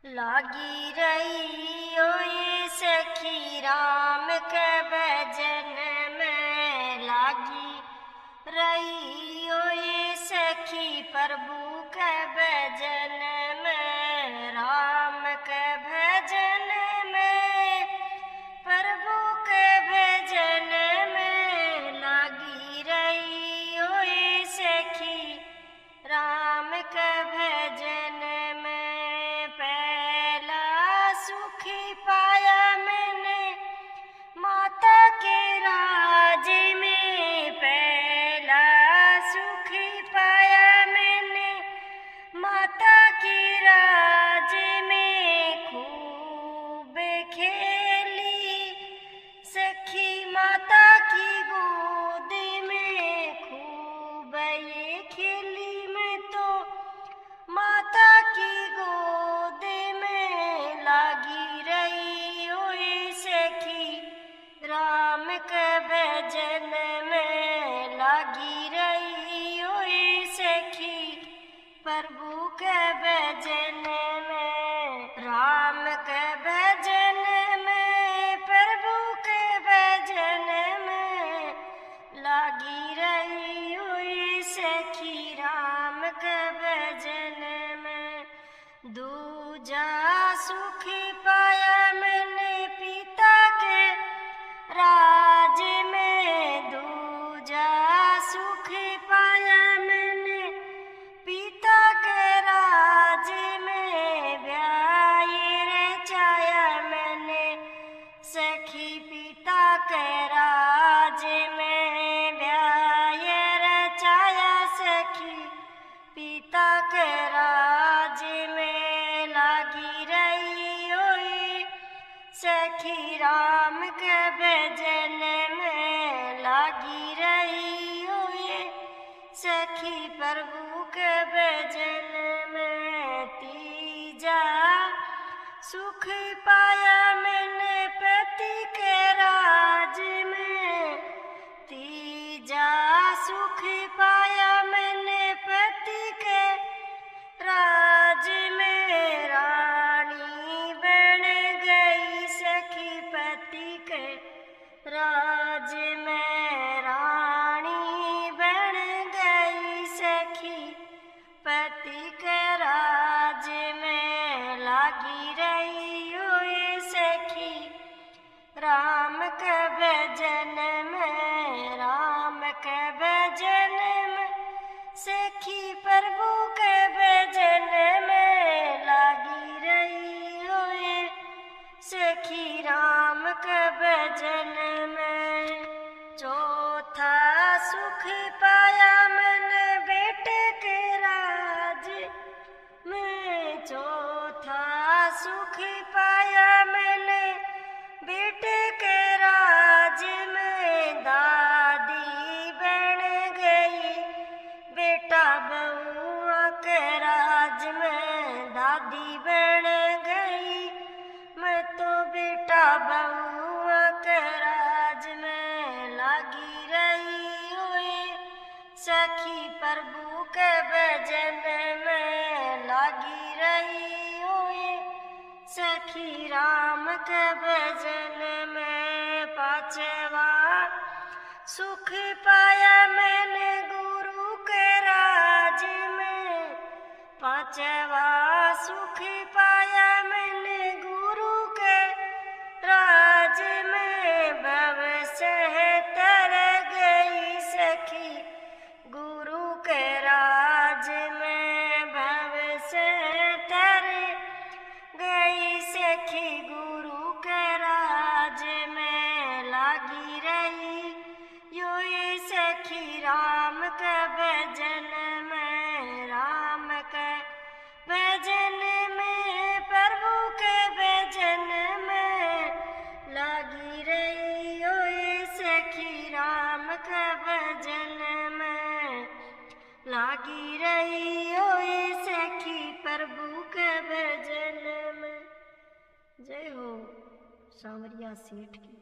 लागी रही ओए सखी राम के भजन में, लागी रही ओए सखी प्रभु के भजन में, राम के भजन में, प्रभु के भजन में, लागी रही ओए सखी राम के भजन में। सुखी पाया मैंने माता के राज में, पहला सुखी पाया मैंने माता की राज में, खूब खेली सखी माता की गोद में, खूब ये खेली मैं तो माता की गोद में, लागी रही ओए सखी राम के भजन में, लागी रही ओए सखी प्रभु के भजन में, राम के भजन में, प्रभु के भजन में, लागी रही ओए सखी राम के भजन में। दूजा सुख पाया मैंने पिता के राज में, दूजा सुख पाया मैंने पिता के राज में, ब्याह रचाया मैंने सखी पिता के राज में, ब्याह रचाया सखी पिता के राज में, लागी रही ओए सखी राम के भजन में, लागी रही ओए सखी प्रभु के भजन में। तीजा सुख पाया मैंने पति के राज में, तीजा सुख पाया मैंने पति के राज में, रानी बन गई सखी पति के राज में, रानी बन गई सखी पति के राज में, लागी रही ओए सखी राम के भजन में, राम के भजन में, सखी प्रभु के भजन में, लागी रही ओए सखी राम के भजन में। चौथा सुख पाया मैंने बेटे के राज में, चौथा सुख पाया मैंने बेटे के राज में, दादी बन गई बेटा बउआ के राज में, दादी बन गई मैं तो बेटा बउआ के राज में, लागी रही ओए सखी प्रभु के भजन में, लागी रही ओए सखी राम के भजन में। पांचवा सुख पाया मैंने गुरु के राज में, पांचवा सुख पाया मैंने गुरु के राज में, भव से तर गई सखी गुरु के राज में, भव से तर गई सखी गुरु के राज में, लागी रही योए सखी राम के भजन में, राम के भजन में, प्रभु के भजन में, लागी रही ओए सखी राम के भजन में, लागी रही ओए सखी प्रभु के भजन में। जय हो सांवरिया सेठ की।